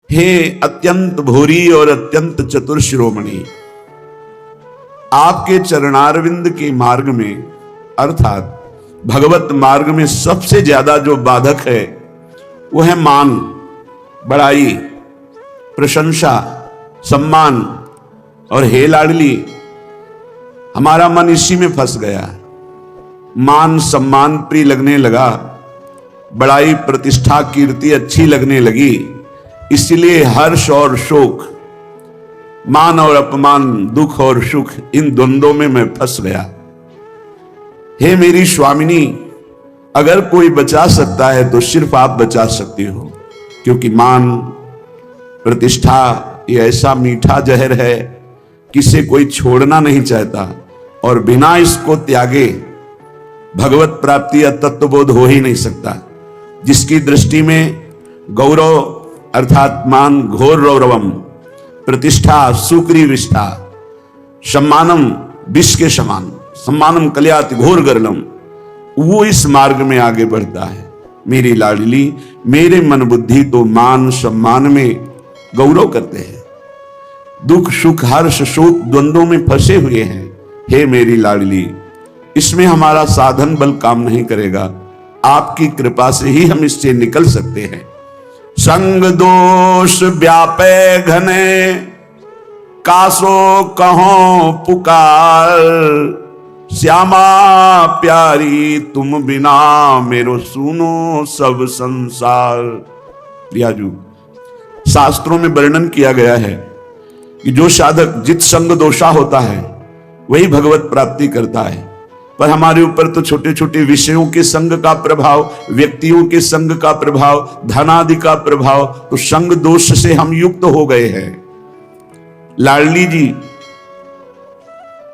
हे अत्यंत भूरी और अत्यंत चतुर शिरोमणि, आपके चरणारविंद के मार्ग में अर्थात भगवत मार्ग में सबसे ज्यादा जो बाधक है वो है मान, बड़ाई, प्रशंसा, सम्मान। और हे लाडली, हमारा मन इसी में फंस गया। मान सम्मान प्रिय लगने लगा, बड़ाई प्रतिष्ठा कीर्ति अच्छी लगने लगी, इसलिए हर्ष और शोक, मान और अपमान, दुख और सुख, इन द्वंद्वों में मैं फंस गया। हे मेरी स्वामिनी, अगर कोई बचा सकता है तो सिर्फ आप बचा सकती हो, क्योंकि मान प्रतिष्ठा ये ऐसा मीठा जहर है कि इसे कोई छोड़ना नहीं चाहता, और बिना इसको त्यागे भगवत प्राप्ति या तत्वबोध हो ही नहीं सकता। जिसकी दृष्टि में गौरव अर्थात मान घोर रौरवम, प्रतिष्ठा सुग्रीविष्ठा, सम्मानम विष के समान, सम्मानम कल्याति घोर गरलम, वो इस मार्ग में आगे बढ़ता है। मेरी लाडली, मेरे मन बुद्धि तो मान सम्मान में गौरव करते हैं, दुख सुख हर्ष शोक द्वंद्वों में फंसे हुए हैं। हे मेरी लाडली, इसमें हमारा साधन बल काम नहीं करेगा, आपकी कृपा से ही हम इससे निकल सकते हैं। संग दोष व्यापे घने, कासो कहो पुकार, श्यामा प्यारी तुम बिना मेरो सुनो सब संसार। प्रियाजू, शास्त्रों में वर्णन किया गया है कि जो साधक जित संग दोषा होता है वही भगवत प्राप्ति करता है, पर हमारे ऊपर तो छोटे छोटे विषयों के संग का प्रभाव, व्यक्तियों के संग का प्रभाव, धनादि का प्रभाव, तो संग दोष से हम युक्त हो गए हैं। लाडली जी,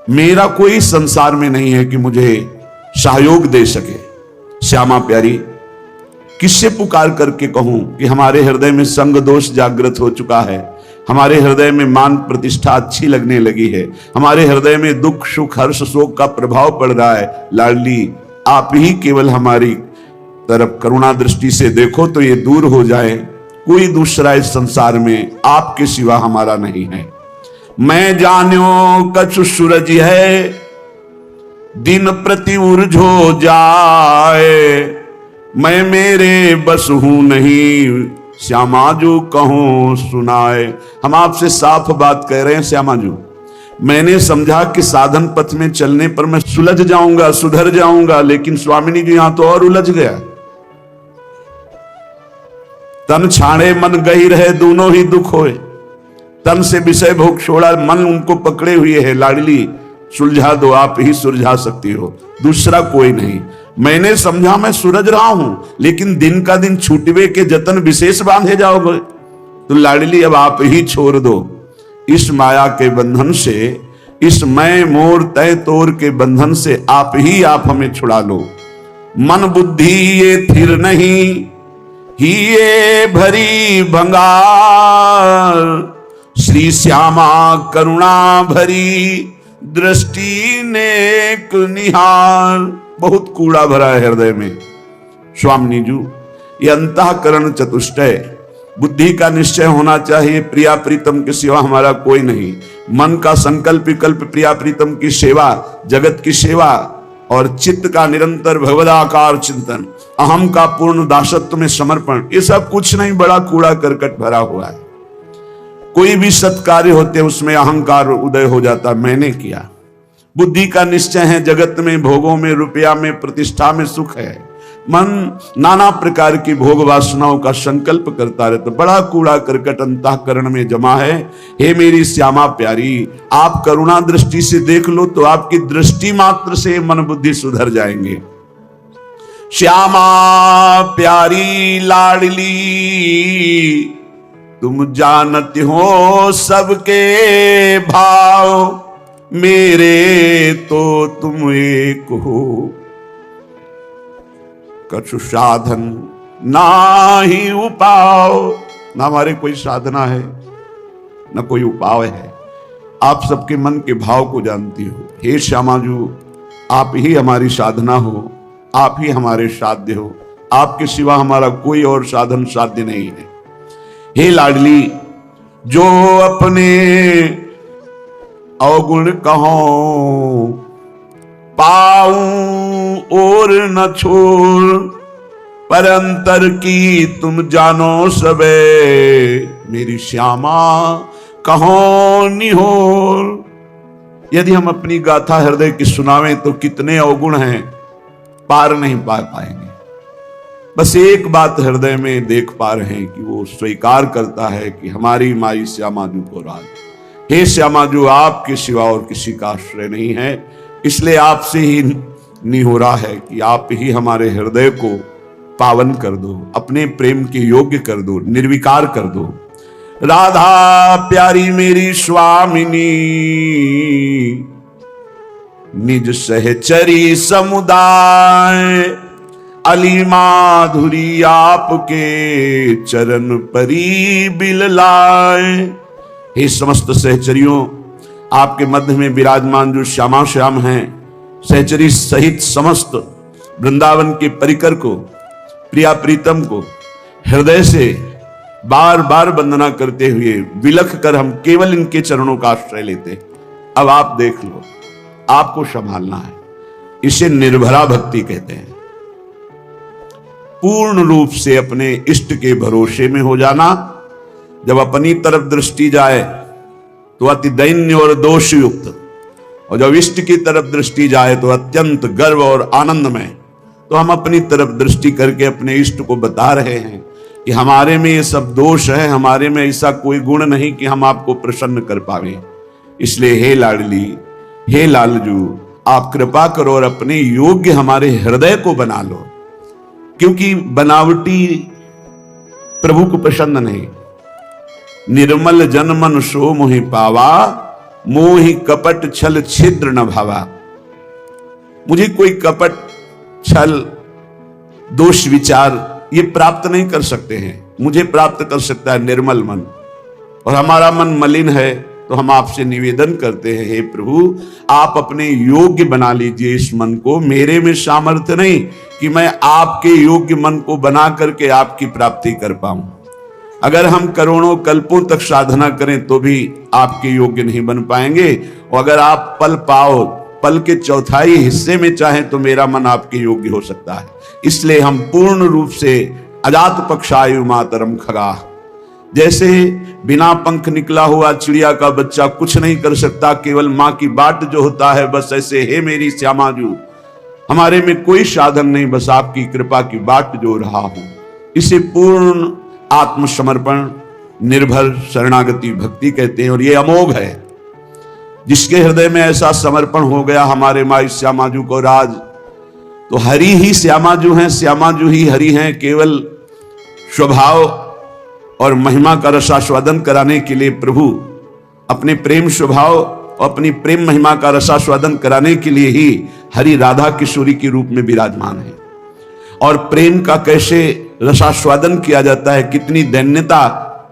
मेरा कोई संसार में नहीं है कि मुझे सहयोग दे सके। श्यामा प्यारी, किससे पुकार करके कहूं कि हमारे हृदय में संग दोष जागृत हो चुका है, हमारे हृदय में मान प्रतिष्ठा अच्छी लगने लगी है, हमारे हृदय में दुख सुख हर्ष शोक का प्रभाव पड़ रहा है। लाडली, आप ही केवल हमारी तरफ करुणा दृष्टि से देखो तो ये दूर हो जाए। कोई दूसरा इस संसार में आपके सिवा हमारा नहीं है। मैं जान्यो कछु सूरज है, दिन प्रति उर्झो जाए, मैं मेरे बस हूं नहीं, श्यामाजू कहूं सुनाए। हम आपसे साफ बात कह रहे हैं श्यामाजू। मैंने समझा कि साधन पथ में चलने पर मैं सुलझ जाऊंगा, सुधर जाऊंगा, लेकिन स्वामिनी जी यहां तो और उलझ गया। तन छाड़े मन गही रहे, दोनों ही दुख होए, तन से विषय भोग छोड़ा, मन उनको पकड़े हुए है। लाडली, सुलझा दो, आप ही सुलझा सकती हो, दूसरा कोई नहीं। मैंने समझा मैं सूरज रहा हूं, लेकिन दिन का दिन छूटवे के जतन विशेष बांधे जाओगे, तो लाडली अब आप ही छोड़ दो इस माया के बंधन से, इस मैं मोर तय तोर के बंधन से आप हमें छुड़ा लो। मन बुद्धि ये थिर नहीं, ही ये भरी भंगार, श्री श्यामा करुणा भरी, दृष्टि नेक निहार। बहुत कूड़ा भरा है हृदय में स्वामिनी जू। ये अंतःकरण चतुष्टय, बुद्धि का निश्चय होना चाहिए, प्रिया प्रीतम के सिवा हमारा कोई नहीं। मन का संकल्प विकल्प प्रिया प्रीतम की सेवा, जगत की सेवा, और चित्त का निरंतर भगवदाकार चिंतन, अहम का पूर्ण दासत्व में समर्पण, ये सब कुछ नहीं, बड़ा कूड़ा करकट भरा हुआ है। कोई भी सत्कार्य होते उसमें अहंकार उदय हो जाता, मैंने किया। बुद्धि का निश्चय है, जगत में भोगों में रुपया में प्रतिष्ठा में सुख है, मन नाना प्रकार की भोग वासनाओं का संकल्प करता रहता, बड़ा कूड़ा करकट अंतःकरण में जमा है। हे मेरी श्यामा प्यारी, आप करुणा दृष्टि से देख लो तो आपकी दृष्टि मात्र से मन बुद्धि सुधर जाएंगे। श्यामा प्यारी लाडली, तुम जानती हो सबके भाव, मेरे तो तुम एक हो, कछु साधन ना ही उपाव। ना हमारे कोई साधना है ना कोई उपाव है, आप सबके मन के भाव को जानती हो। हे श्यामाजू, आप ही हमारी साधना हो, आप ही हमारे साध्य हो, आपके सिवा हमारा कोई और साधन साध्य नहीं है। हे लाडली, जो अपने अवगुण कहो पाऊं और न छोड़, पर अंतर की तुम जानो सबे, मेरी श्यामा कहो निहोर। यदि हम अपनी गाथा हृदय की सुनावें तो कितने अवगुण हैं, पार नहीं पा पाएंगे। बस एक बात हृदय में देख पा रहे हैं कि वो स्वीकार करता है कि हमारी माई श्यामाजू को राज। हे श्यामाजू, आपके सिवा और किसी का आश्रय नहीं है, इसलिए आपसे ही निहोरा है कि आप ही हमारे हृदय को पावन कर दो, अपने प्रेम के योग्य कर दो, निर्विकार कर दो। राधा प्यारी मेरी स्वामिनी, निज सहचरी समुदाय, अली माधुरी आपके चरण परी बिललाए। हे समस्त सहचरियों, आपके मध्य में विराजमान जो श्यामा श्याम हैं, सहचरी सहित समस्त वृंदावन के परिकर को, प्रिया प्रीतम को हृदय से बार बार वंदना करते हुए विलख कर हम केवल इनके चरणों का आश्रय लेते। अब आप देख लो, आपको संभालना है। इसे निर्भरा भक्ति कहते हैं। पूर्ण रूप से अपने इष्ट के भरोसे में हो जाना। जब अपनी तरफ दृष्टि जाए तो अति दैन्य और दोषयुक्त, और जब इष्ट की तरफ दृष्टि जाए तो अत्यंत गर्व और आनंद में। तो हम अपनी तरफ दृष्टि करके अपने इष्ट को बता रहे हैं कि हमारे में ये सब दोष है, हमारे में ऐसा कोई गुण नहीं कि हम आपको प्रसन्न कर पावे। इसलिए हे लाडली, हे लालजू, आप कृपा करो और अपने योग्य हमारे हृदय को बना लो, क्योंकि बनावटी प्रभु को पसंद नहीं। निर्मल जन मन सो मोहि पावा, मोहि कपट छल छिद्र न भावा। मुझे कोई कपट छल दोष विचार ये प्राप्त नहीं कर सकते हैं। मुझे प्राप्त कर सकता है निर्मल मन, और हमारा मन मलिन है। तो हम आपसे निवेदन करते हैं, हे प्रभु, आप अपने योग्य बना लीजिए इस मन को। मेरे में सामर्थ्य नहीं कि मैं आपके योग्य मन को बना करके आपकी प्राप्ति कर पाऊं। अगर हम करोड़ों कल्पों तक साधना करें तो भी आपके योग्य नहीं बन पाएंगे। और अगर आप पल पाओ, पल के चौथाई हिस्से में चाहें तो मेरा मन आपके योग्य हो सकता है। इसलिए हम पूर्ण रूप से अजात पक्षायु मातरम खगा, जैसे बिना पंख निकला हुआ चिड़िया का बच्चा कुछ नहीं कर सकता, केवल मां की बाट जो होता है, बस ऐसे हे मेरी श्यामाजू, हमारे में कोई साधन नहीं, बस आपकी कृपा की बाट जो रहा हूं। इसे पूर्ण आत्मसमर्पण, निर्भर शरणागति भक्ति कहते हैं। और ये अमोघ है। जिसके हृदय में ऐसा समर्पण हो गया हमारे माई श्यामाजू को राज, तो हरि ही श्यामाजू हैं, श्यामाजू ही हरि हैं। केवल स्वभाव और महिमा का रसास्वादन कराने के लिए प्रभु अपने प्रेम स्वभाव और अपनी प्रेम महिमा का रसास्वादन कराने के लिए ही हरि राधा किशोरी के रूप में विराजमान है। और प्रेम का कैसे रसास्वादन किया जाता है, कितनी दैन्यता,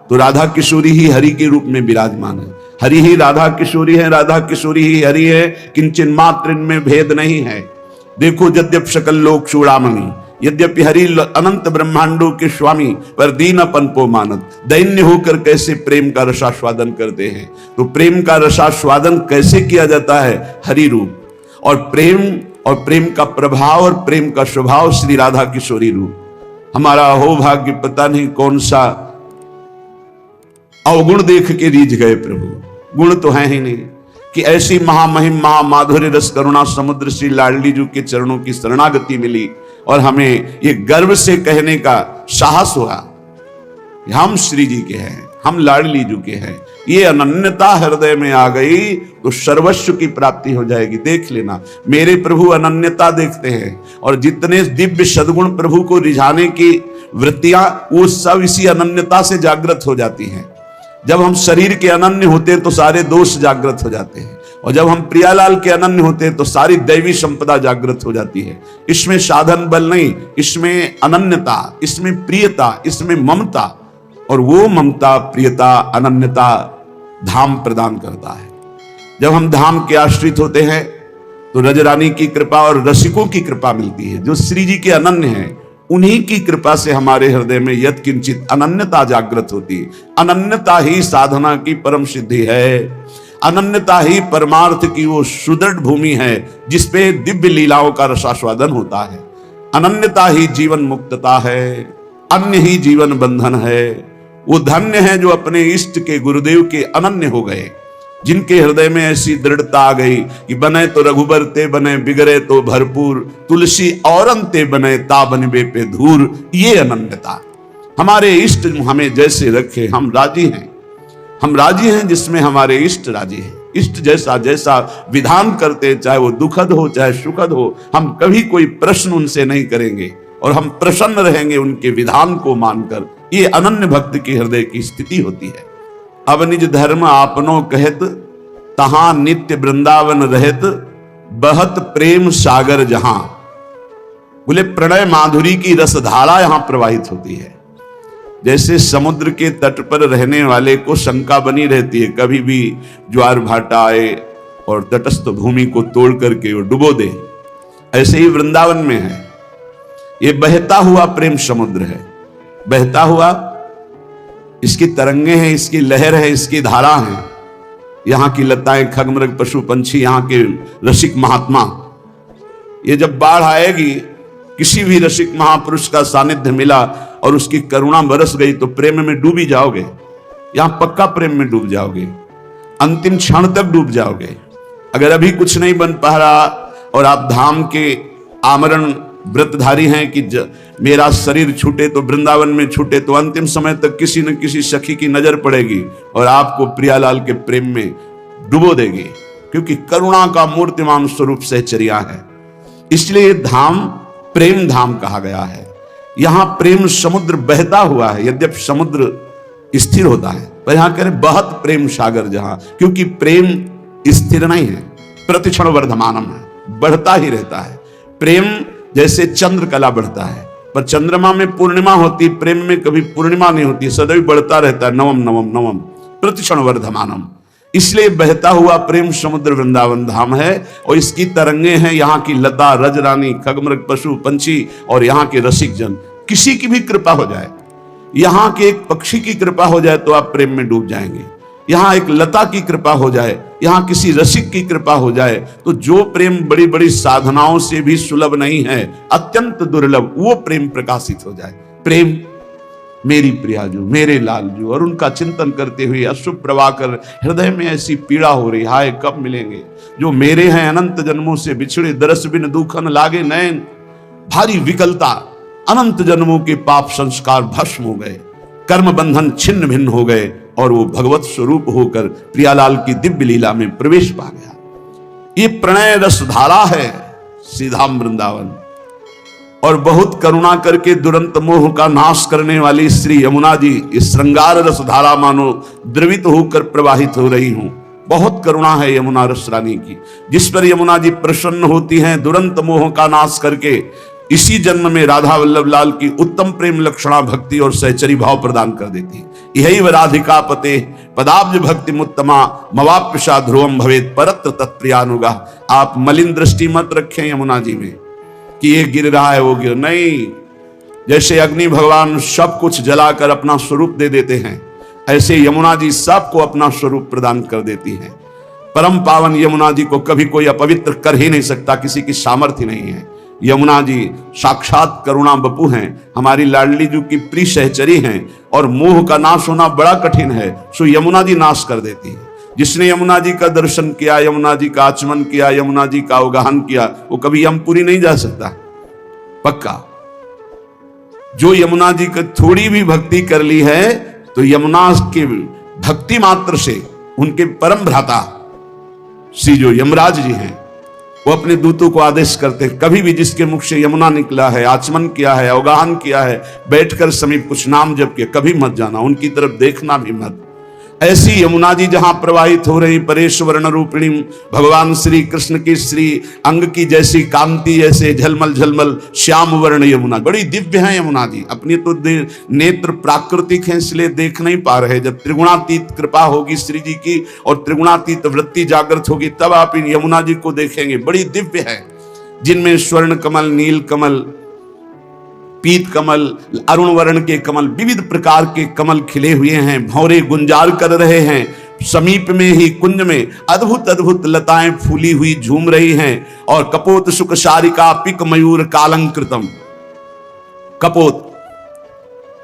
तो राधा किशोरी ही हरि के रूप में विराजमान है। हरि ही राधा किशोरी है, राधा किशोरी ही हरि है, किंचन मात्र इनमें भेद नहीं है। देखो यद्यप सकल लोक चूड़ामणि, यद्यपि हरि अनंत ब्रह्मांडों के स्वामी, पर दीनपन को मानत, दैन्य होकर कैसे प्रेम का रसास्वादन करते हैं। तो प्रेम का रसास्वादन कैसे किया जाता है, हरि रूप। और प्रेम का प्रभाव और प्रेम का स्वभाव श्री राधा किशोरी रूप। हमारा हो भाग्य, पता नहीं कौन सा अवगुण देख के रीझ गए प्रभु। गुण तो है ही नहीं कि ऐसी महामहिम महामाधुर्य रस करुणा समुद्र श्री लाडली जी के चरणों की शरणागति मिली, और हमें ये गर्व से कहने का साहस हुआ हम श्री जी के हैं, हम लाडली जी के हैं। ये अनन्यता हृदय में आ गई तो सर्वस्व की प्राप्ति हो जाएगी। देख लेना, मेरे प्रभु अनन्यता देखते हैं, और जितने दिव्य सद्गुण प्रभु को रिझाने की वृत्तियां, वो सब इसी अनन्यता से जागृत हो जाती हैं। जब हम शरीर के अनन्य होते हैं तो सारे दोष जागृत हो जाते हैं, और जब हम प्रियालाल के अनन्य होते हैं तो सारी दैवी संपदा जागृत हो जाती है। इसमें साधन बल नहीं, इसमें अनन्यता, इसमें प्रियता, इसमें ममता, और वो ममता प्रियता अनन्यता धाम प्रदान करता है। जब हम धाम के आश्रित होते हैं तो रजरानी की कृपा और रसिकों की कृपा मिलती है। जो श्री जी के अनन्य हैं उन्हीं की कृपा से हमारे हृदय में यत् किंचित अनन्यता जागृत होती है। अनन्यता ही साधना की परम सिद्धि है। अनन्यता ही परमार्थ की वो सुदृढ़ भूमि है जिसपे दिव्य लीलाओं का रसास्वादन होता है। अनन्यता ही जीवन मुक्तता है, अन्य ही जीवन बंधन है। वो धन्य है जो अपने इष्ट के गुरुदेव के अनन्य हो गए, जिनके हृदय में ऐसी दृढ़ता आ गई कि बने तो रघुबर ते बने, बिगड़े तो भरपूर, तुलसी औरन ते बने, ता बनबे पे धूर। ये अनन्यता, हमारे इष्ट हमें जैसे रखे हम राजी हैं। हम राजी हैं जिसमें हमारे इष्ट राजी हैं। इष्ट जैसा जैसा विधान करते, चाहे वो दुखद हो चाहे सुखद हो, हम कभी कोई प्रश्न उनसे नहीं करेंगे और हम प्रसन्न रहेंगे उनके विधान को मानकर। ये अनन्य भक्त की हृदय की स्थिति होती है। अब निज धर्म आपनो कहत, तहां नित्य वृंदावन रहत, बहत प्रेम सागर जहां। बोले प्रणय माधुरी की रसधारा यहां प्रवाहित होती है। जैसे समुद्र के तट पर रहने वाले को शंका बनी रहती है, कभी भी ज्वार भाटा आए और तटस्थ भूमि को तोड़ करके वो डुबो दे, ऐसे ही वृंदावन में है। ये बहता हुआ प्रेम समुद्र है, बहता हुआ, इसकी तरंगे हैं, इसकी लहर है, इसकी धारा है। यहाँ की लताएं, खगमृग, पशु पंछी, यहाँ के रसिक महात्मा, ये जब बाढ़ आएगी, किसी भी रसिक महापुरुष का सानिध्य मिला और उसकी करुणा बरस गई तो प्रेम में डूब ही जाओगे। यहां पक्का प्रेम में डूब जाओगे, अंतिम क्षण तक डूब जाओगे। अगर अभी कुछ नहीं बन पा रहा और आप धाम के आमरण व्रतधारी हैं कि मेरा शरीर छूटे तो वृंदावन में छूटे, तो अंतिम समय तक किसी न किसी सखी की नजर पड़ेगी और आपको प्रियालाल के प्रेम में डुबो देगी, क्योंकि करुणा का मूर्तिमान स्वरूप सहचर्या है। इसलिए धाम प्रेम धाम कहा गया है। यहां प्रेम समुद्र बहता हुआ है। यद्यपि समुद्र स्थिर होता है, पर यहां कह रहे बहत प्रेम सागर जहां, क्योंकि प्रेम स्थिर नहीं है, प्रतिक्षण वर्धमानम है, बढ़ता ही रहता है। प्रेम जैसे चंद्र कला बढ़ता है, पर चंद्रमा में पूर्णिमा होती, प्रेम में कभी पूर्णिमा नहीं होती, सदैव बढ़ता रहता है, नवम नवम नवम प्रतिक्षण वर्धमानम। इसलिए बहता हुआ प्रेम समुद्र वृंदावन धाम है और इसकी तरंगे हैं यहाँ की लता, रजरानी, खगमृग, पशु पंछी और यहाँ के रसिक जन। किसी की भी कृपा हो जाए, यहाँ के एक पक्षी की कृपा हो जाए तो आप प्रेम में डूब जाएंगे। यहाँ एक लता की कृपा हो जाए, यहाँ किसी रसिक की कृपा हो जाए, तो जो प्रेम बड़ी बड़ी साधनाओं से भी सुलभ नहीं है, अत्यंत दुर्लभ, वो प्रेम प्रकाशित हो जाए। प्रेम मेरी प्रियाजू, मेरे लालजू, और उनका चिंतन करते हुए अश्रु प्रवाह कर हृदय में ऐसी पीड़ा हो रही, हाय कब मिलेंगे जो मेरे हैं अनंत जन्मों से बिछड़े, दरस बिन दुखन लागे नयन, भारी विकलता, अनंत जन्मों के पाप संस्कार भस्म हो गए, कर्म बंधन छिन्न भिन्न हो गए और वो भगवत स्वरूप होकर प्रियालाल की दिव्य लीला में प्रवेश पा गया। ये प्रणय रस धारा है सीधाम वृंदावन। और बहुत करुणा करके दुरंत मोह का नाश करने वाली श्री यमुना जी इस श्रृंगार रस धारा मानो द्रवित होकर प्रवाहित हो रही हूं। बहुत करुणा है यमुना रस रानी की, जिस पर यमुना जी प्रसन्न होती हैं, दुरंत मोह का नाश करके इसी जन्म में राधा वल्लभ लाल की उत्तम प्रेम लक्षणा भक्ति और सहचरी भाव प्रदान कर देती है। यही व राधिका पते पदाब्ज भक्ति मुत्तमा मवाप्यशा ध्रुवम भवेत परत्र तत्प्रियानुगा। आप मलिन दृष्टि मत रखें यमुना जी में कि ये गिर रहा है वो गिर नहीं। जैसे अग्नि भगवान सब कुछ जलाकर अपना स्वरूप दे देते हैं, ऐसे यमुना जी सबको अपना स्वरूप प्रदान कर देती हैं। परम पावन यमुना जी को कभी कोई अपवित्र कर ही नहीं सकता, किसी की सामर्थ्य नहीं है। यमुना जी साक्षात करुणा बपू हैं, हमारी लाडली जी की प्रिय सहचरी हैं, और मोह का नाश होना बड़ा कठिन है, सो यमुना जी नाश कर देती है। जिसने यमुना जी का दर्शन किया, यमुना जी का आचमन किया, यमुना जी का अवगाहन किया, वो कभी यमपुरी नहीं जा सकता पक्का। जो यमुना जी की थोड़ी भी भक्ति कर ली है तो यमुना के भक्ति मात्र से उनके परम भ्राता श्री जो यमराज जी हैं वो अपने दूतों को आदेश करते हैं, कभी भी जिसके मुख से यमुना निकला है, आचमन किया है, अवगाहन किया है, बैठकर समीप कुछ नाम जप किया, कभी मत जाना, उनकी तरफ देखना भी मत। ऐसी यमुना जी जहां प्रवाहित हो रही परेश वर्ण रूपिणी भगवान श्री कृष्ण की श्री अंग की जैसी कांति, ऐसे झलमल झलमल श्याम वर्ण यमुना, बड़ी दिव्य है यमुना जी। अपनी तो नेत्र प्राकृतिक हैं इसलिए देख नहीं पा रहे, जब त्रिगुणातीत कृपा होगी श्री जी की और त्रिगुणातीत वृत्ति जागृत होगी तब आप इन यमुना जी को देखेंगे। बड़ी दिव्य है, जिनमें स्वर्ण कमल, नील कमल, पीत कमल, अरुण वर्ण के कमल, विविध प्रकार के कमल खिले हुए हैं, भंवरे गुंजार कर रहे हैं। समीप में ही कुंज में अद्भुत अद्भुत लताएं फूली हुई झूम रही हैं। और कपोत सुख शारिका पिक मयूर कालंकृतम, कपोत,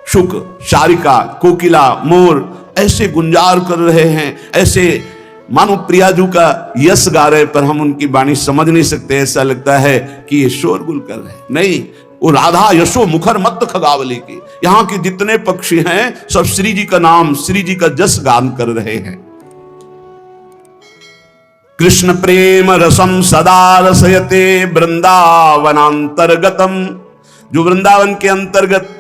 शुक, शारिका, कोकिला, मोर ऐसे गुंजार कर रहे हैं, ऐसे मानो प्रियाजू का यश गा रहे, पर हम उनकी वाणी समझ नहीं सकते। ऐसा लगता है कि ये शोरगुल कर रहे हैं। नहीं, वो राधा यशो मुखर मत खगावली की, यहां के जितने पक्षी हैं सब श्री जी का नाम, श्री जी का जस गान कर रहे हैं। कृष्ण प्रेम रसम सदा रसयते वृंदावनांतर्गतम, जो वृंदावन के अंतर्गत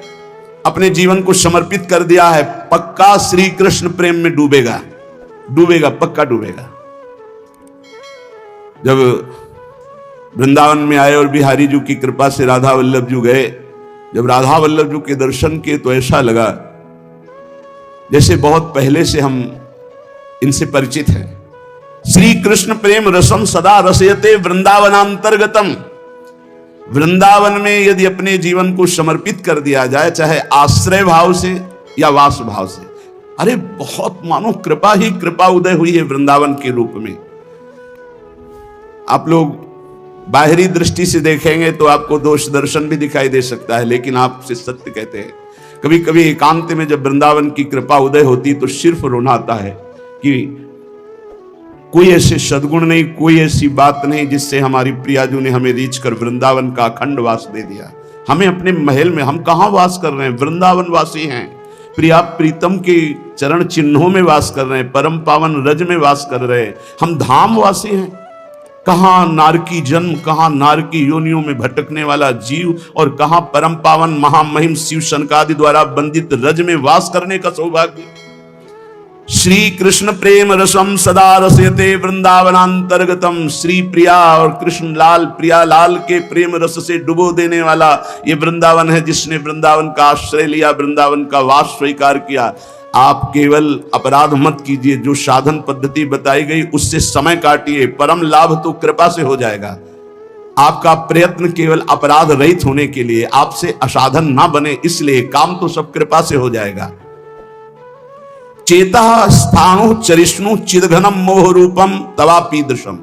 अपने जीवन को समर्पित कर दिया है, पक्का श्री कृष्ण प्रेम में डूबेगा, डूबेगा, पक्का डूबेगा। जब वृंदावन में आए और बिहारी जी की कृपा से राधा वल्लभ जी गए, जब राधा वल्लभ जी के दर्शन किए तो ऐसा लगा जैसे बहुत पहले से हम इनसे परिचित हैं। श्री कृष्ण प्रेम रसम सदा रसयते वृंदावनांतर्गतम, वृंदावन में यदि अपने जीवन को समर्पित कर दिया जाए, चाहे आश्रय भाव से या वास भाव से, अरे बहुत मानो कृपा ही कृपा उदय हुई है वृंदावन के रूप में। आप लोग बाहरी दृष्टि से देखेंगे तो आपको दोष दर्शन भी दिखाई दे सकता है, लेकिन आपसे सत्य कहते हैं, कभी कभी एकांत में जब वृंदावन की कृपा उदय होती तो सिर्फ रोना आता है कि कोई ऐसे सद्गुण नहीं, कोई ऐसी बात नहीं जिससे हमारी प्रियाजू ने हमें रीच कर वृंदावन का अखंड वास दे दिया। हमें अपने महल में, हम कहां वास कर रहे हैं, वृंदावन वासी हैं, प्रिया प्रीतम के चरण चिन्हों में वास कर रहे हैं, परम पावन रज में वास कर रहे हैं, हम धाम वासी हैं। कहां नारकी जन्म, कहां नारकी योनियों में भटकने वाला जीव, और कहां परम पावन महामहिम शिव शनकादि द्वारा बंदित रज में वास करने का सौभाग्य। श्री कृष्ण प्रेम रसम सदा रसयते वृंदावनांतर्गतम, श्री प्रिया और कृष्ण लाल, प्रिया लाल के प्रेम रस से डुबो देने वाला ये वृंदावन है, जिसने वृंदावन का आश्रय लिया, वृंदावन का वास स्वीकार किया। आप केवल अपराध मत कीजिए, जो साधन पद्धति बताई गई उससे समय काटिए, परम लाभ तो कृपा से हो जाएगा। आपका प्रयत्न केवल अपराध रहित होने के लिए, आपसे असाधन ना बने, इसलिए काम तो सब कृपा से हो जाएगा। चेता स्थाणु चरिष्णु चिदघनम मोह रूपम तवापीदृशम,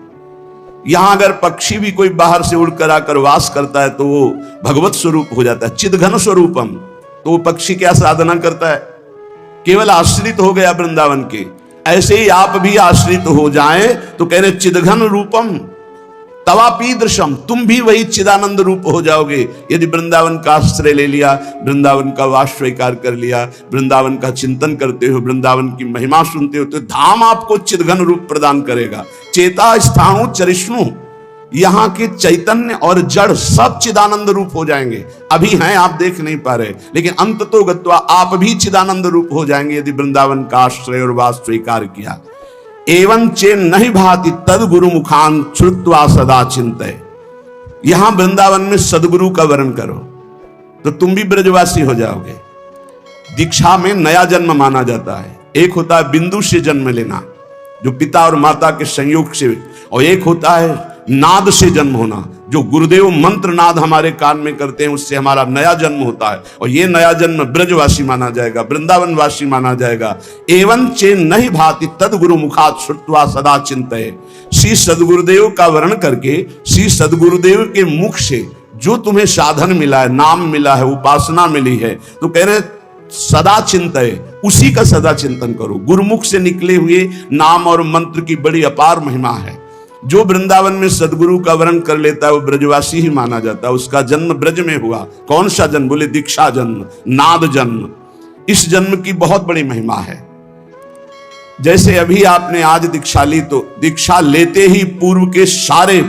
यहां अगर पक्षी भी कोई बाहर से उड़कर आकर वास करता है तो वो भगवत स्वरूप हो जाता है। चिदघन स्वरूपम, तो वो पक्षी क्या साधना करता है, केवल आश्रित हो गया वृंदावन के। ऐसे ही आप भी आश्रित हो जाएं तो कह रहे चिदघन रूपम तवापीदृशम, तुम भी वही चिदानंद रूप हो जाओगे यदि वृंदावन का आश्रय ले लिया, वृंदावन का वास स्वीकार कर लिया, वृंदावन का चिंतन करते हो, वृंदावन की महिमा सुनते हो, तो धाम आपको चिदघन रूप प्रदान करेगा। चेता स्थाणु चरिष्णु, यहां के चैतन्य और जड़ सब चिदानंद रूप हो जाएंगे। अभी हैं आप देख नहीं पा रहे, लेकिन अंत तो गत्वा आप भी चिदानंद रूप हो जाएंगे यदि वृंदावन का आश्रय और वास स्वीकार किया। एवं चेन नहीं भाति तद गुरु मुखान श्रुत्वा सदा चिंतय, यहां वृंदावन में सदगुरु का वर्ण करो तो तुम भी ब्रजवासी हो जाओगे। दीक्षा में नया जन्म माना जाता है। एक होता है बिंदु से जन्म लेना, जो पिता और माता के संयोग से, और एक होता है नाद से जन्म होना, जो गुरुदेव मंत्र नाद हमारे कान में करते हैं, उससे हमारा नया जन्म होता है, और ये नया जन्म ब्रजवासी माना जाएगा, वृंदावनवासी माना जाएगा। एवं चेन नहीं भाति तद गुरु मुखात श्रुत्वा सदा चिंतये, श्री सदगुरुदेव का वर्ण करके, श्री सदगुरुदेव के मुख से जो तुम्हें साधन मिला है, नाम मिला है, उपासना मिली है, तो कह रहे सदा चिंतये, उसी का सदा चिंतन करो। गुरुमुख से निकले हुए नाम और मंत्र की बड़ी अपार महिमा है। जो वृंदावन में सदगुरु का वर्ण कर लेता है वो ब्रजवासी ही माना जाता है। उसका जन्म ब्रज में हुआ। कौन सा जन्म, बोले दीक्षा जन्म, नाद जन्म। इस जन्म की बहुत बड़ी महिमा है। जैसे अभी आपने आज दीक्षा ली, तो दीक्षा लेते ही पूर्व के सारे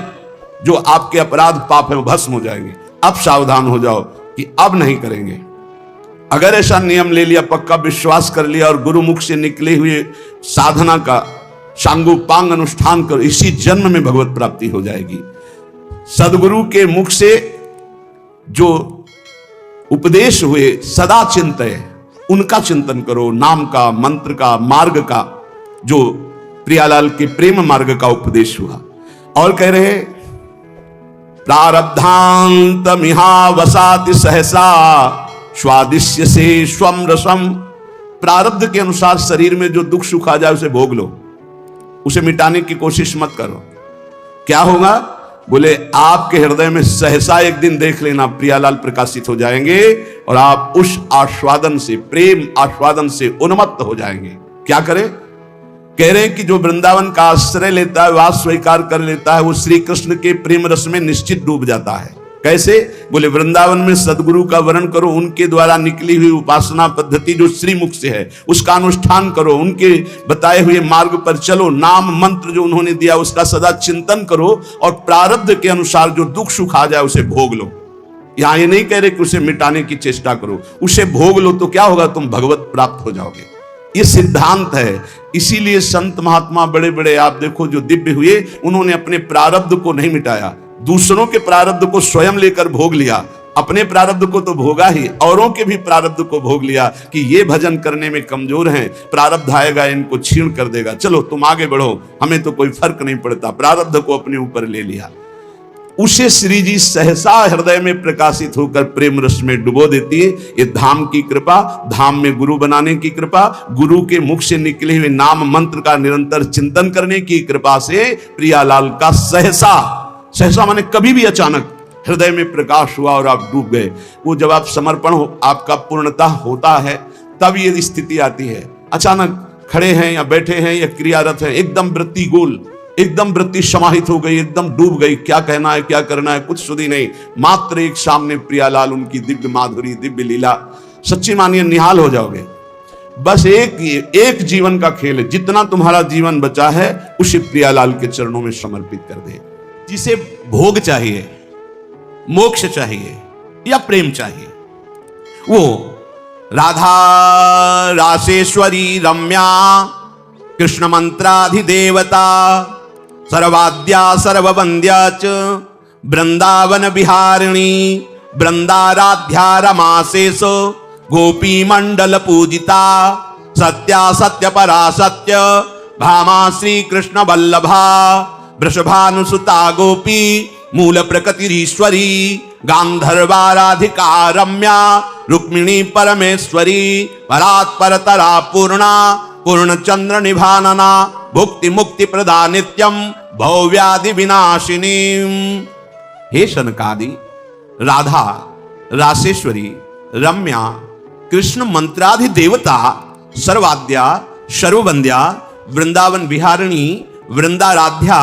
जो आपके अपराध पाप है वो भस्म हो जाएंगे। अब सावधान हो जाओ कि अब नहीं करेंगे। अगर ऐसा नियम ले लिया, पक्का विश्वास कर लिया और गुरुमुख से निकले हुए साधना का सांगोपांग अनुष्ठान करो, इसी जन्म में भगवत प्राप्ति हो जाएगी। सदगुरु के मुख से जो उपदेश हुए सदा चिंतय, उनका चिंतन करो। नाम का, मंत्र का, मार्ग का, जो प्रियालाल के प्रेम मार्ग का उपदेश हुआ। और कह रहे प्रारब्धांतमिहावसाति सहसा स्वादिश्य से स्वम रसम। प्रारब्ध के अनुसार शरीर में जो दुख सुख आ जाए उसे भोग लो, उसे मिटाने की कोशिश मत करो। क्या होगा? बोले आपके हृदय में सहसा एक दिन देख लेना प्रियालाल प्रकाशित हो जाएंगे और आप उस आस्वादन से, प्रेम आस्वादन से उन्मत्त हो जाएंगे। क्या करें? कह रहे हैं कि जो वृंदावन का आश्रय लेता है, वास स्वीकार कर लेता है, वो श्री कृष्ण के प्रेम रस में निश्चित डूब जाता है। कैसे? बोले वृंदावन में सदगुरु का वरण करो, उनके द्वारा निकली हुई उपासना पद्धति जो श्रीमुख से है उसका अनुष्ठान करो, उनके बताए हुए मार्ग पर चलो, नाम मंत्र जो उन्होंने दिया उसका सदा चिंतन करो और प्रारब्ध के अनुसार जो दुख सुख आ जाए उसे भोग लो। यहां ये नहीं कह रहे कि उसे मिटाने की चेष्टा करो, उसे भोग लो तो क्या होगा? तुम भगवत प्राप्त हो जाओगे। ये सिद्धांत है। इसीलिए संत महात्मा बड़े बड़े आप देखो जो दिव्य हुए, उन्होंने अपने प्रारब्ध को नहीं मिटाया, दूसरों के प्रारब्ध को स्वयं लेकर भोग लिया। अपने प्रारब्ध को तो भोगा ही, औरों के भी प्रारब्ध को भोग लिया कि ये भजन करने में कमजोर हैं, प्रारब्ध आएगा इनको छीण कर देगा, चलो तुम आगे बढ़ो, हमें तो कोई फर्क नहीं पड़ता। प्रारब्ध को अपने ऊपर ले लिया। उसे श्री जी सहसा हृदय में प्रकाशित होकर प्रेम रस में डुबो देती है। ये धाम की कृपा, धाम में गुरु बनाने की कृपा, गुरु के मुख से निकले हुए नाम मंत्र का निरंतर चिंतन करने की कृपा से प्रियालाल का सहसा, सहसा माने कभी भी अचानक हृदय में प्रकाश हुआ और आप डूब गए। वो जब आप समर्पण हो, आपका पूर्णता होता है, तब ये स्थिति आती है। अचानक खड़े हैं या बैठे हैं या क्रियारत हैं, एकदम वृत्ति गोल, एकदम वृत्ति समाहित हो गई, एकदम डूब गई, क्या कहना है क्या करना है कुछ सुधी नहीं। मात्र एक सामने प्रियालाल, उनकी दिव्य माधुरी, दिव्य लीला, सच्ची मानिए निहाल हो जाओगे। बस एक जीवन का खेल है, जितना तुम्हारा जीवन बचा है उसे प्रियालाल के चरणों में समर्पित कर दे। जिसे भोग चाहिए, मोक्ष चाहिए या प्रेम चाहिए, वो राधा रासेश्वरी रम्या कृष्ण मंत्राधिदेवता सर्वाद्या सर्ववंद्या च वृंदावन विहारिणी वृंदाराध्या रमाशेष गोपी मंडल पूजिता सत्या सत्य परा सत्य भामा श्री कृष्ण वल्लभा वृषभानुसुता गोपी मूल प्रकृतिरीश्वरी गांधर्वाराधिका रम्या रुक्मिणी परमेश्वरी परात्परतरा पूर्णा पूर्णचंद्र निभानना भुक्ति मुक्ति प्रदा नित्यम भवव्याधि विनाशिनी। हे शनकादि राधा रासेश्वरी रम्या कृष्ण मंत्राधि देवता सर्वाद्या सर्ववंद्या वृंदावन विहारिणी वृंदाराध्या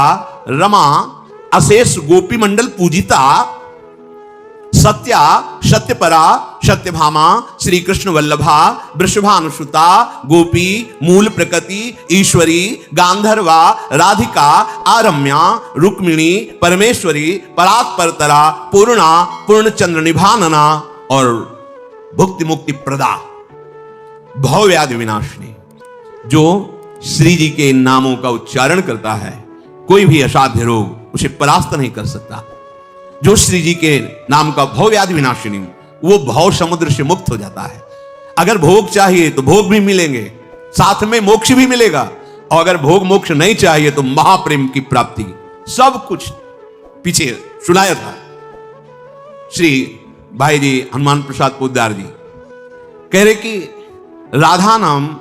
रमा अशेष गोपी मंडल पूजिता सत्या सत्यपरा सत्यभामा श्री कृष्ण वल्लभा वृषभानुसुता गोपी मूल प्रकृति ईश्वरी गांधर्वा राधिका आरम्या रुक्मिणी परमेश्वरी परात्परतरा पूर्णा पूर्णचंद्र निभानना और भुक्ति मुक्ति प्रदा भवव्याधि विनाशिनी। जो श्री जी के इन नामों का उच्चारण करता है, कोई भी असाध्य रोग उसे परास्त नहीं कर सकता। जो श्री जी के नाम का भवव्याधि विनाशिनी, वो भव समुद्र से मुक्त हो जाता है। अगर भोग चाहिए तो भोग भी मिलेंगे, साथ में मोक्ष भी मिलेगा, और अगर भोग मोक्ष नहीं चाहिए तो महाप्रेम की प्राप्ति। सब कुछ पीछे सुनाया था। श्री भाई जी हनुमान प्रसाद पोद्दार जी कह रहे कि राधा नाम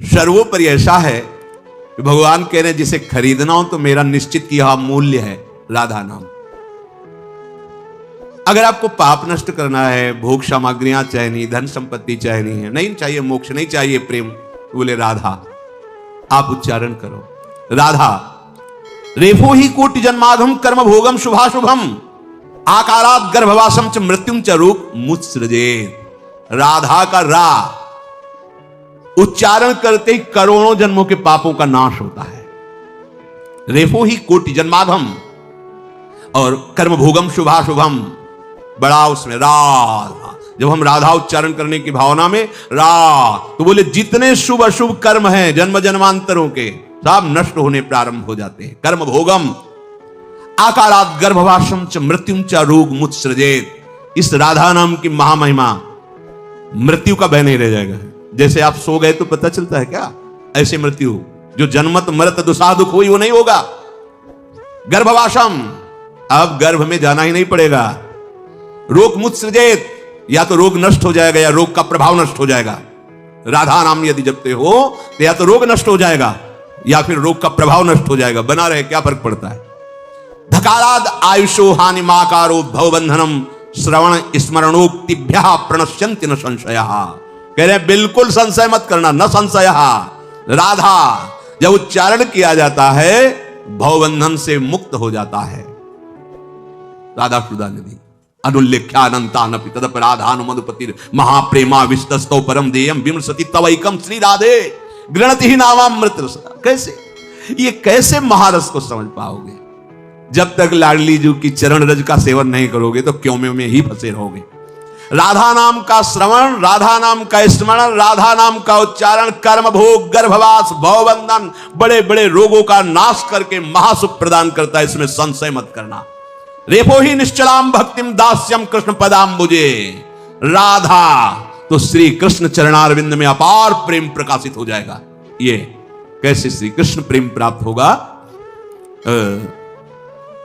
सर्वोपरि ऐसा है कि भगवान कह रहे जिसे खरीदना हो तो मेरा निश्चित किया मूल्य है राधा नाम। अगर आपको पाप नष्ट करना है, भोग सामग्रियां चाहिए, धन संपत्ति चाहिए है, नहीं चाहिए मोक्ष, नहीं चाहिए प्रेम, बोले राधा, आप उच्चारण करो राधा। रेफो ही कोटि जन्माधम कर्म भोगम शुभाशुभम आकारात गर्भवासम च मृत्युम च रूप मुत्सृजे। राधा का रा उच्चारण करते ही करोड़ों जन्मों के पापों का नाश होता है। रेफो ही कोटि जन्माधम और कर्म भोगम शुभाशुभम, बड़ा उसमें राधा। जब हम राधा उच्चारण करने की भावना में रा, तो बोले जितने शुभ अशुभ कर्म हैं जन्म जन्मांतरों के, सब नष्ट होने प्रारंभ हो जाते हैं। कर्म भोगम आकारात गर्भवासम च मृत्युम च रोग मुत्सृजेत। इस राधा नाम की महामहिमा मृत्यु का भय नहीं रह जाएगा। जैसे आप सो गए तो पता चलता है क्या, ऐसे मृत्यु जो जन्मत मरत दुसाह दुख हुई वो नहीं होगा। गर्भवासम अब गर्भ में जाना ही नहीं पड़ेगा। रोग मुक्त सृजेत, या तो रोग नष्ट हो जाएगा या रोग का प्रभाव नष्ट हो जाएगा। राधा नाम यदि जपते हो तो या तो रोग नष्ट हो जाएगा या फिर रोग का प्रभाव नष्ट हो जाएगा। बना रहे, क्या फर्क पड़ता है। धकाराद आयुषो हानि माकारो भवबंधनम श्रवण स्मरणोक्तिभ्य प्रणश्यन्ति न संशय। कह रहे बिल्कुल संशय मत करना, न संशय। राधा जब उच्चारण किया जाता है भवबंधन से मुक्त हो जाता है। राधा सुधा निधि अनुल्लेख्यानंतानपि तदपराधानुमदुपतिर महाप्रेमा विस्तस्तो परम देयम विमृशति तवैकम श्री राधे गृणति ही नामामृत रस। कैसे ये कैसे महारस को समझ पाओगे? जब तक लाडली जी की चरण रज का सेवन नहीं करोगे तो क्यों में ही फंसे रहोगे। राधा नाम का श्रवण, राधा नाम का स्मरण, राधा नाम का उच्चारण कर्म भोग गर्भवास भवबंधन बड़े बड़े रोगों का नाश करके महासुख प्रदान करता है। इसमें संशय मत करना। रेपो ही निश्चलाम भक्तिम दास्यम कृष्ण पदाम्बुजे। राधा तो श्री कृष्ण चरणारविंद में अपार प्रेम प्रकाशित हो जाएगा। ये कैसे श्री कृष्ण प्रेम प्राप्त होगा?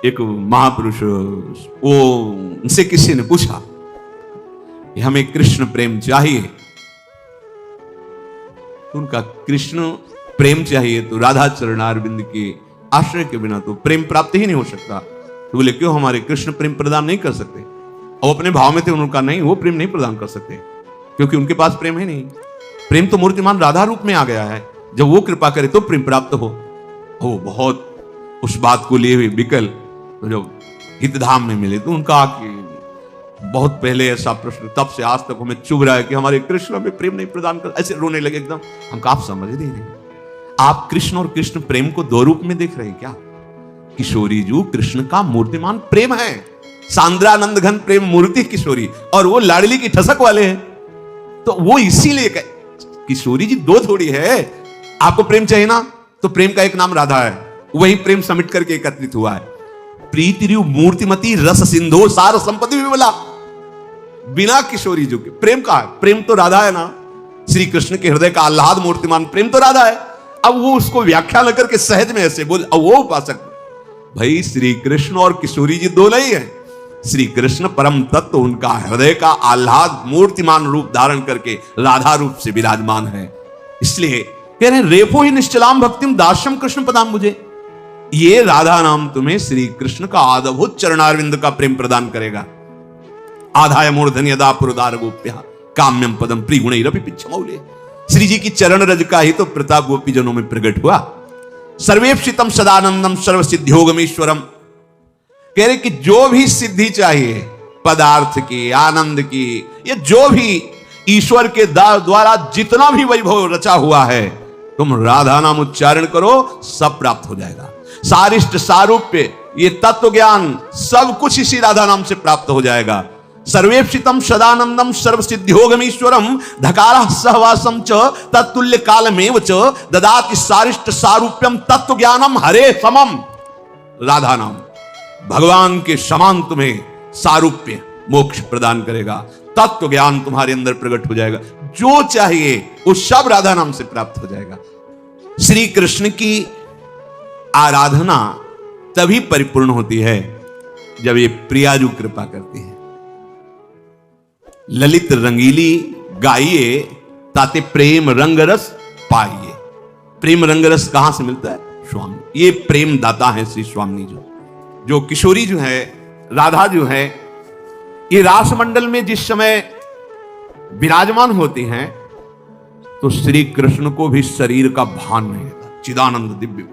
एक महापुरुष वो उनसे किसी ने पूछा कि हमें कृष्ण प्रेम चाहिए, तो उनका कृष्ण प्रेम चाहिए तो राधा चरणारविंद के आश्रय के बिना तो प्रेम प्राप्त ही नहीं हो सकता। तो बोले क्यों हमारे कृष्ण प्रेम प्रदान नहीं कर सकते? और अपने भाव में थे, उनका नहीं, वो प्रेम नहीं प्रदान कर सकते क्योंकि उनके पास प्रेम है नहीं। प्रेम तो मूर्तिमान राधा रूप में आ गया है। जब वो कृपा करे तो प्रेम प्राप्त हो। वो बहुत उस बात को लिए हुए विकल तो जब हितधाम में मिले तो उनका बहुत पहले ऐसा प्रश्न, तब से आज तक हमें चुभ रहा है कि हमारे कृष्ण में प्रेम नहीं प्रदान कर। ऐसे रोने लगे एकदम। हमको आप समझ नहीं रहे, आप कृष्ण और कृष्ण प्रेम को दो रूप में देख रहे हैं क्या? किशोरी जी कृष्ण का मूर्तिमान प्रेम है, सांद्रानंद घन प्रेम मूर्ति किशोरी, और वो लाडली की ठसक वाले हैं। तो वो इसीलिए किशोरी जी दो थोड़ी है। आपको प्रेम चाहिए ना, तो प्रेम का एक नाम राधा है, वही प्रेम समिट करके एकत्रित हुआ है। प्रीति मूर्तिमती रस सिंधो सार संपत्ति विमला। बिना किशोरी जी के प्रेम का है। प्रेम तो राधा है ना, श्री कृष्ण के हृदय का आह्लाद मूर्तिमान प्रेम तो राधा है। अब वो उसको व्याख्या न करके सहज में ऐसे बोल, अब वो उपासक भाई श्री कृष्ण और किशोरी जी दो नहीं है। श्री कृष्ण परम तत्व, उनका हृदय का आह्लाद मूर्तिमान रूप धारण करके राधा रूप से विराजमान है। इसलिए कह रहे रेपो ही निश्चलाम भक्तिम दास्यम कृष्ण पदाम्बुजे। ये राधा नाम तुम्हें श्री कृष्ण का आदभूत चरणारविंद का प्रेम प्रदान करेगा। आधाय मूर्धन यदा पुरदार गोप्या काम्यम पदम प्रिगुणैरपि पिच्छमौले। श्री जी की चरण रज का ही तो प्रताप गोपी जनों में प्रकट हुआ। सर्वेप्सितम सदानंदम सर्व सिद्धियोगमीश्वरम। कह रहे कि जो भी सिद्धि चाहिए पदार्थ की, आनंद की, ये जो भी ईश्वर के द्वारा जितना भी वैभव रचा हुआ है, तुम राधा नाम उच्चारण करो, सब प्राप्त हो जाएगा। सारिष्ट सारूप्य, ये तत्व ज्ञान सब कुछ इसी राधा नाम से प्राप्त हो जाएगा। सर्वेप्सितम सदानंदम सर्व सिद्धियोगमीश्वरम धकारः सहवासम च तत्तुल्य कालमेव च ददाति सारिष्ट सारूप्यम तत्व ज्ञानम हरे समम। राधा नाम भगवान के समान तुम्हें सारूप्य मोक्ष प्रदान करेगा। तत्व ज्ञान तुम्हारे अंदर प्रकट हो जाएगा। जो चाहिए वो सब राधा नाम से प्राप्त हो जाएगा। श्री कृष्ण की आराधना तभी परिपूर्ण होती है जब ये प्रियाजू कृपा करती है। ललित रंगीली गाइए ताते प्रेम रंगरस पाइए। प्रेम रंगरस कहां से मिलता है? स्वामी। ये प्रेम दाता है श्री स्वामी जो किशोरी जो है, राधा जो है, ये रास मंडल में जिस समय विराजमान होती हैं तो श्री कृष्ण को भी शरीर का भान नहीं रहता। चिदानंद दिव्य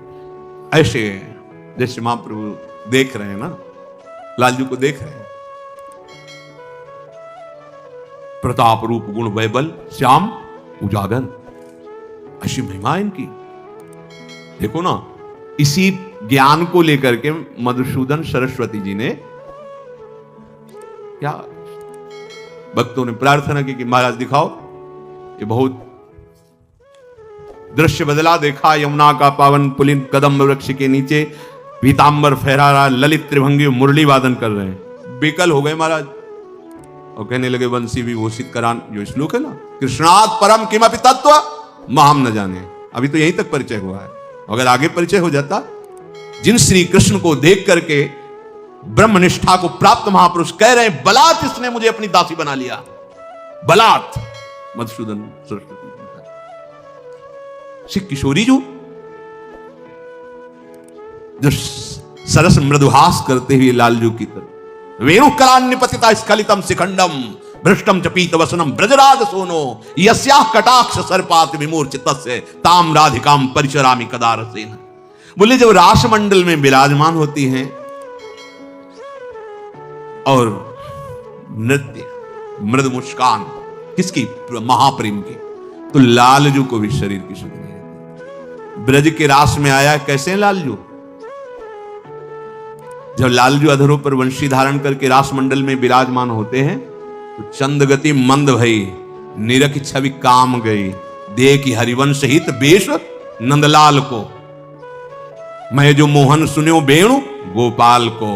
ऐसे जैसे महाप्रभु देख रहे हैं ना, लालजू को देख रहे हैं, प्रताप रूप गुण वैबल श्याम उजागर, ऐसी महिमा इनकी। देखो ना, इसी ज्ञान को लेकर के मधुसूदन सरस्वती जी ने क्या भक्तों ने प्रार्थना की कि महाराज दिखाओ, ये बहुत दृश्य बदला। देखा यमुना का पावन पुलिन कदम वृक्ष के नीचे पीतांबर फहरा रहा ललित त्रिभंगी मुरली वादन कर रहे हैं। बेकल हो गए महाराज और कहने लगे वंशी भी घोषित करान, जो श्लोक है ना, कृष्णात् परम किमपि तत्व महम न जाने। अभी तो यहीं तक परिचय हुआ है, अगर आगे परिचय हो जाता, जिन श्री कृष्ण को देख करके ब्रह्मनिष्ठा को प्राप्त महापुरुष कह रहे हैं, बलात् इसने मुझे अपनी दासी बना लिया। बलात् मधुसूदन सरस्वती श्री किशोरी जो सरस मृदुहास करते हुए लालजू की तरफ, वेणुकलान्निपतिता स्खलितम शिखंडम भ्रष्टम च पीत वसनम ब्रजराज सोनो यस्याः कटाक्ष सर्पात विमूर्छितस्य ताम राधिकाम परिचरामि कदा रसेन। बोले जब रासमंडल में विराजमान होती हैं और नृत्य मृदु मुस्कान किसकी, महाप्रेम की, तो लालजू को भी शरीर की सुध नहीं रहती। ब्रज के रास में आया कैसे हैं लालजू? जब लालजू अधरों पर वंशी धारण करके रासमंडल में विराजमान होते हैं तो चंद गति मंद भई, निरख छवि काम गई, देखी हरिवंश हित बेश नंदलाल को, मैं जो मोहन सुन्यो वेणु गोपाल को,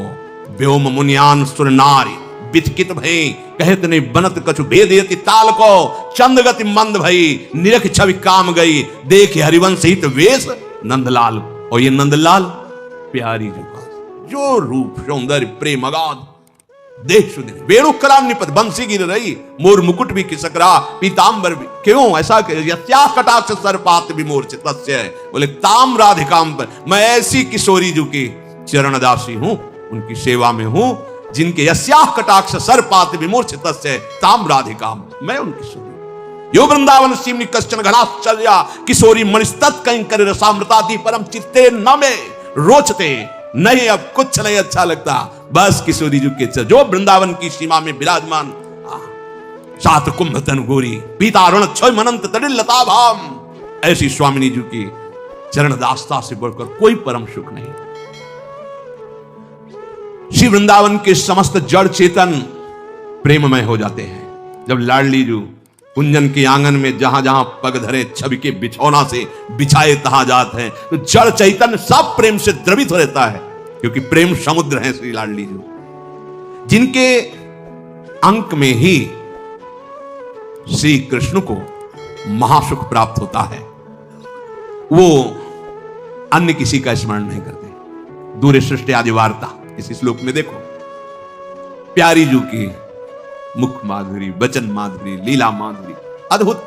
व्योम मुनियान सुर नारी बिचकित भई, कहत नहीं बनत कछु भेदयति ताल को, चंद गति मंद भई, निरख छवि काम गई, देखी हरिवंश हित वेश नंदलाल। और ये नंदलाल प्यारी जो रूप सौंदर्य प्रेम अगाध देख सुधे, वेणुकलान्निपत बंसी गिर रही, मोर मुकुट भी खिसक रहा, पीतांबर भी, क्यों ऐसा? यस्याः कटाक्ष सर्पात विमूर्छितस्य, बोले ताम राधिकाम पर, मैं ऐसी किशोरी जी की चरणदासी हूं, उनकी सेवा में हूं, जिनके यस्याः कटाक्ष सर्पात विमूर्छितस्य ताम राधिकाम, मैं उनकी किशोरी। यो वृंदावन सीमनि कश्चन घनाश्चर्या किशोरी मणिस्तत् कंकर रसामृतादि परम चित्ते न में रोचते, नहीं अब कुछ नहीं अच्छा लगता, बस किशोरी जी के जो वृंदावन की सीमा में विराजमान, सात कुंभ तन गोरी पीतारुण क्षय मनंत तड़िल लता भाम, ऐसी स्वामिनी जी की चरण दास्ता से बढ़कर कोई परम सुख नहीं। श्री वृंदावन के समस्त जड़ चेतन प्रेममय हो जाते हैं जब लाडली जी कुंजन के आंगन में जहां जहां पग धरे छवि के बिछौना से बिछाए तहां जाते हैं, तो जड़ चैतन्य सब प्रेम से द्रवित हो रहता है, क्योंकि प्रेम समुद्र है श्री लाडली जी, जिनके अंक में ही श्री कृष्ण को महासुख प्राप्त होता है। वो अन्य किसी का स्मरण नहीं करते। दूरे सृष्टि आदि वार्ता इस श्लोक में देखो, प्यारी जू की मुख माधुरी, वचन माधुरी, लीला माधुरी अद्भुत।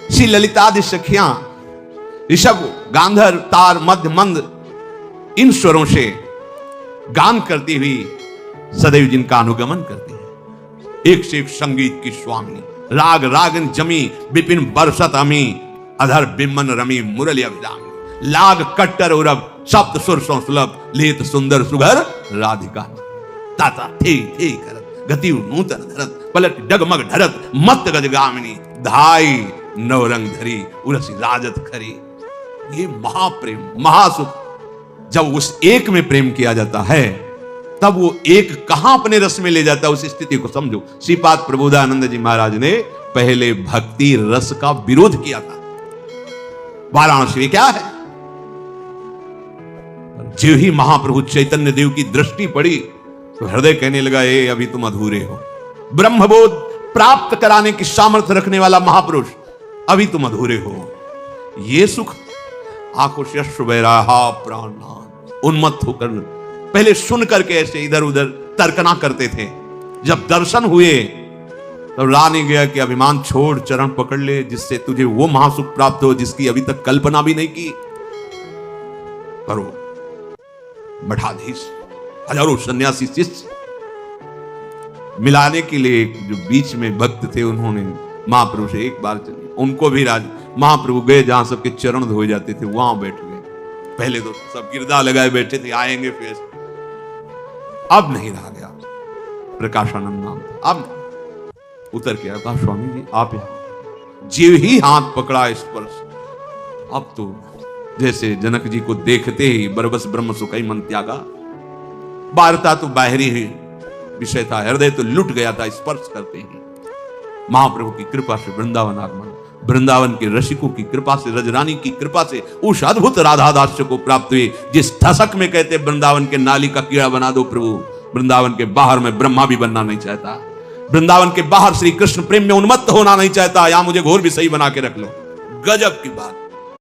श्री ललितादि सखियां ऋषभ, गांधर, तार, मध्य, मंद इन स्वरों से गान करती हुई सदैव जिनका अनुगमन करती है। एक से एक संगीत की स्वामी, राग रागन जमी विपिन बरसत अमी, अधर बिम्मन रमी मुरली अभिरामी, लाग कट्टर उरब सप्त सुर सुलभ, लेत सुंदर सुघर राधिका, ताता थे करत गति नूतन धरत, पलट डगमग ढरत मत गजगामिनी, धाई नवरंग धरी उरसी राजत खरी। ये महाप्रेम महासुख, जब उस एक में प्रेम किया जाता है तब वो एक कहां अपने रस में ले जाता है, उस स्थिति को समझो। श्रीपाद प्रबोधानंद जी महाराज ने पहले भक्ति रस का विरोध किया था। वाराणसी में क्या है, जो ही महाप्रभु चैतन्य देव की दृष्टि पड़ी तो हृदय कहने लगा, ए अभी तुम अधूरे हो। ब्रह्मबोध प्राप्त कराने की सामर्थ्य रखने वाला महापुरुष, अभी तुम अधूरे हो। ये सुख आंखों से अश्रु बह रहा, प्राणनाथ उन्मत्त होकर पहले सुन करके ऐसे इधर उधर तर्कना करते थे। जब दर्शन हुए तब रानी गया कि अभिमान छोड़, चरण पकड़ ले, जिससे तुझे वो महासुख प्राप्त हो जिसकी अभी तक कल्पना भी नहीं की। करो मठाधीश, हजारों सन्यासी शिष्य मिलाने के लिए जो बीच में भक्त थे, उन्होंने महाप्रभु से एक बार चले, उनको भी महाप्रभु गए जहां सबके चरण धोए जाते थे, वहां बैठ गए। पहले तो सब गिरदा लगाए बैठे थे, आएंगे फिर, अब नहीं रहा गया। प्रकाशानंद नाम था, अब उतर के कहा, स्वामी जी आप यहां, जीव ही हाथ पकड़ा स्पर्श, अब तो जैसे जनक जी को देखते ही बरबस ब्रह्म सुखई मन त्यागा। वार्ता तो बाहरी ही विषय था, हृदय तो लुट गया था स्पर्श करते ही। महाप्रभु की कृपा से वृंदावन आगमन, वृंदावन के रसिकों की कृपा से, रजरानी की कृपा से उस अद्भुत राधा दास्य को प्राप्त हुए जिस ठसक में कहते वृंदावन के नाली का कीड़ा बना दो प्रभु। वृंदावन के बाहर में ब्रह्मा भी बनना नहीं चाहता, वृंदावन के बाहर श्री कृष्ण प्रेम में उन्मत्त होना नहीं चाहता, यहां मुझे घोर विषयी बना के रख लो। गजब की बात।